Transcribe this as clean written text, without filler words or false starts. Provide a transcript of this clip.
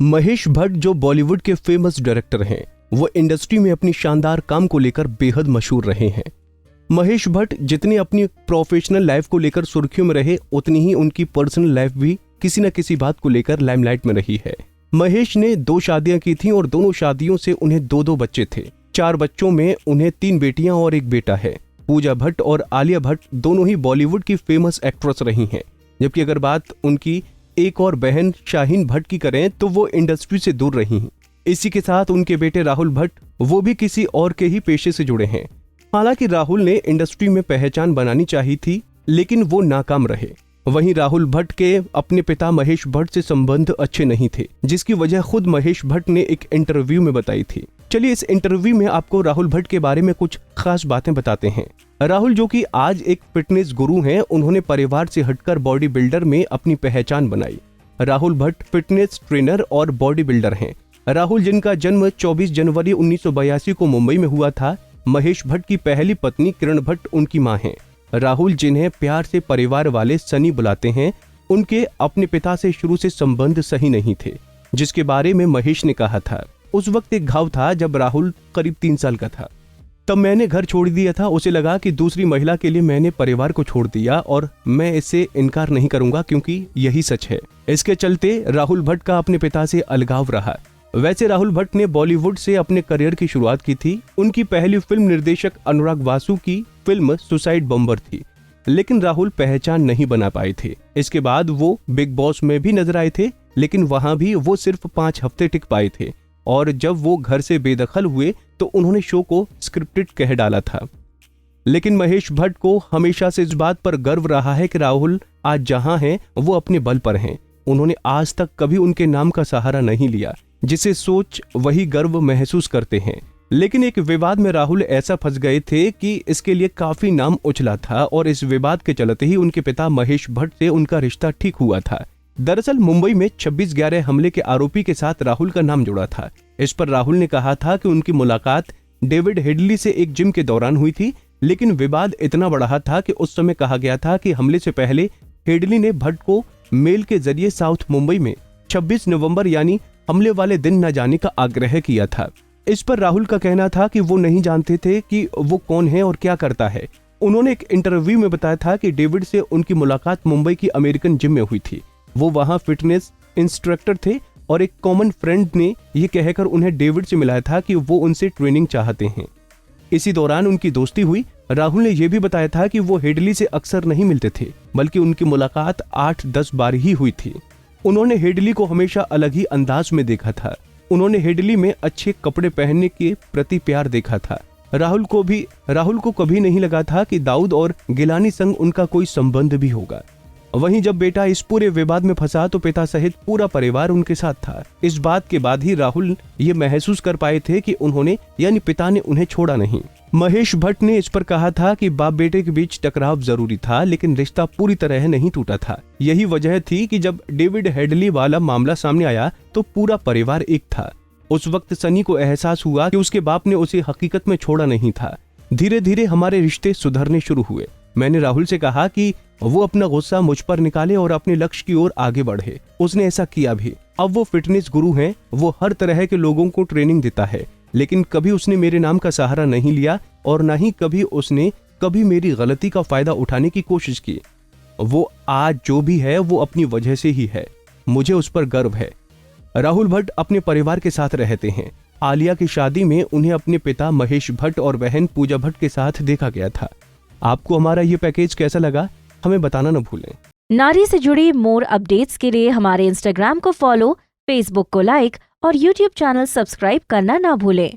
महेश भट्ट जो बॉलीवुड के famous director हैं, वो इंडस्ट्री में अपनी शानदार काम को लेकर बेहद मशहूर रहे हैं। महेश भट्ट जितनी अपनी प्रोफेशनल लाइफ को लेकर सुर्खियों में रहे, उतनी ही उनकी पर्सनल लाइफ भी किसी न किसी बात को लेकर लाइमलाइट में रही है। महेश ने 2 शादियां की थी और दोनों शादियों से उन्हें 2-2 बच्चे थे। 4 बच्चों में उन्हें 3 बेटियां और 1 बेटा है। पूजा भट्ट और आलिया भट्ट दोनों ही बॉलीवुड की फेमस एक्ट्रेस रही हैं, जबकि अगर बात उनकी एक और बहन शाहीन भट्ट की करें तो वो इंडस्ट्री से दूर रही हैं। इसी के साथ उनके बेटे राहुल भट्ट, वो भी किसी और के ही पेशे से जुड़े हैं। हालांकि राहुल ने इंडस्ट्री में पहचान बनानी चाहिए थी, लेकिन वो नाकाम रहे। वहीं राहुल भट्ट के अपने पिता महेश भट्ट से संबंध अच्छे नहीं थे, जिसकी वजह खुद महेश भट्ट ने एक इंटरव्यू में बताई थी। चलिए इस इंटरव्यू में आपको राहुल भट्ट के बारे में कुछ खास बातें बताते हैं। राहुल जो कि आज एक फिटनेस गुरु हैं, उन्होंने परिवार से हटकर बॉडी बिल्डर में अपनी पहचान बनाई। राहुल भट्ट फिटनेस ट्रेनर और बॉडी बिल्डर हैं। राहुल जिनका जन्म 24 जनवरी 1982 को मुंबई में हुआ था। महेश भट्ट की पहली पत्नी किरण भट्ट उनकी मां हैं। राहुल जिन्हें प्यार से परिवार वाले सनी बुलाते हैं, उनके अपने पिता से शुरू से संबंध सही नहीं थे, जिसके बारे में महेश ने कहा था। उस वक्त एक घाव था जब राहुल करीब 3 साल का था। तब मैंने घर छोड़ दिया था। उसे लगा कि दूसरी महिला के लिए मैंने परिवार को छोड़ दिया और मैं इससे इनकार नहीं करूंगा क्योंकि यही सच है। इसके चलते राहुल भट्ट का अपने पिता से अलगाव रहा। वैसे राहुल भट्ट ने बॉलीवुड से अपने करियर की शुरुआत की थी। उनकी पहली फिल्म निर्देशक अनुराग वासु की फिल्म सुसाइड बॉम्बर थी, लेकिन राहुल पहचान नहीं बना पाए थे। इसके बाद वो बिग बॉस में भी नजर आए थे, लेकिन वहां भी वो सिर्फ 5 हफ्ते टिक पाए थे और जब वो घर से बेदखल हुए तो उन्होंने शो को स्क्रिप्टेड कह डाला था। लेकिन महेश भट्ट को हमेशा से इस बात पर गर्व रहा है कि राहुल आज जहां हैं वो अपने बल पर हैं। उन्होंने आज तक कभी उनके नाम का सहारा नहीं लिया, जिसे सोच वही गर्व महसूस करते हैं। लेकिन एक विवाद में राहुल ऐसा फंस गए थे कि इसके लिए काफी नाम उछला था और इस विवाद के चलते ही उनके पिता महेश भट्ट से उनका रिश्ता ठीक हुआ था। दरअसल मुंबई में 26/11 हमले के आरोपी के साथ राहुल का नाम जुड़ा था। इस पर राहुल ने कहा था कि उनकी मुलाकात डेविड हेडली से एक जिम के दौरान हुई थी, लेकिन विवाद इतना बढ़ा था कि उस समय कहा गया था कि हमले से पहले हेडली ने भट्ट को मेल के जरिए साउथ मुंबई में 26 नवंबर यानी हमले वाले दिन न जाने का आग्रह किया था। इस पर राहुल का कहना था कि वो नहीं जानते थे कि वो कौन है और क्या करता है। उन्होंने एक इंटरव्यू में बताया था कि डेविड से उनकी मुलाकात मुंबई की अमेरिकन जिम में हुई थी। वो वहां फिटनेस इंस्ट्रक्टर थे और एक कॉमन फ्रेंड ने ये कहकर उन्हें डेविड से मिलाया था कि वो उनसे ट्रेनिंग चाहते हैं। इसी दौरान उनकी दोस्ती हुई। राहुल ने यह भी बताया था कि वो हेडली से अक्सर नहीं मिलते थे, बल्कि उनकी मुलाकात 8-10 बार ही हुई थी। उन्होंने हेडली को हमेशा अलग ही अंदाज में देखा था। उन्होंने हेडली में अच्छे कपड़े पहनने के प्रति प्यार देखा था। राहुल को कभी नहीं लगा था कि दाऊद और गिलानी संग उनका कोई संबंध भी होगा। वहीं जब बेटा इस पूरे विवाद में फंसा तो पिता सहित पूरा परिवार उनके साथ था। इस बात के बाद ही राहुल ये महसूस कर पाए थे कि उन्होंने यानी पिता ने उन्हें छोड़ा नहीं। महेश भट्ट ने इस पर कहा था कि बाप बेटे के बीच टकराव जरूरी था, लेकिन रिश्ता पूरी तरह नहीं टूटा था। यही वजह थी कि जब डेविड हेडली वाला मामला सामने आया तो पूरा परिवार एक था। उस वक्त सनी को एहसास हुआ कि उसके बाप ने उसे हकीकत में छोड़ा नहीं था। धीरे धीरे हमारे रिश्ते सुधरने शुरू हुए। मैंने राहुल से कहा कि वो अपना गुस्सा मुझ पर निकाले और अपने लक्ष्य की ओर आगे बढ़े। उसने ऐसा किया भी। अब वो फिटनेस गुरु हैं। वो हर तरह के लोगों को ट्रेनिंग देता है, लेकिन कभी उसने मेरे नाम का सहारा नहीं लिया और ना ही कभी उसने मेरी गलती का फायदा उठाने की कोशिश की। वो आज जो भी है वो अपनी वजह से ही है। मुझे उस पर गर्व है। राहुल भट्ट अपने परिवार के साथ रहते हैं। आलिया की शादी में उन्हें अपने पिता महेश भट्ट और बहन पूजा भट्ट के साथ देखा गया था। आपको हमारा ये पैकेज कैसा लगा, हमें बताना न भूलें। नारी से जुड़ी मोर अपडेट्स के लिए हमारे इंस्टाग्राम को फॉलो, फेसबुक को लाइक और यूट्यूब चैनल सब्सक्राइब करना ना भूलें।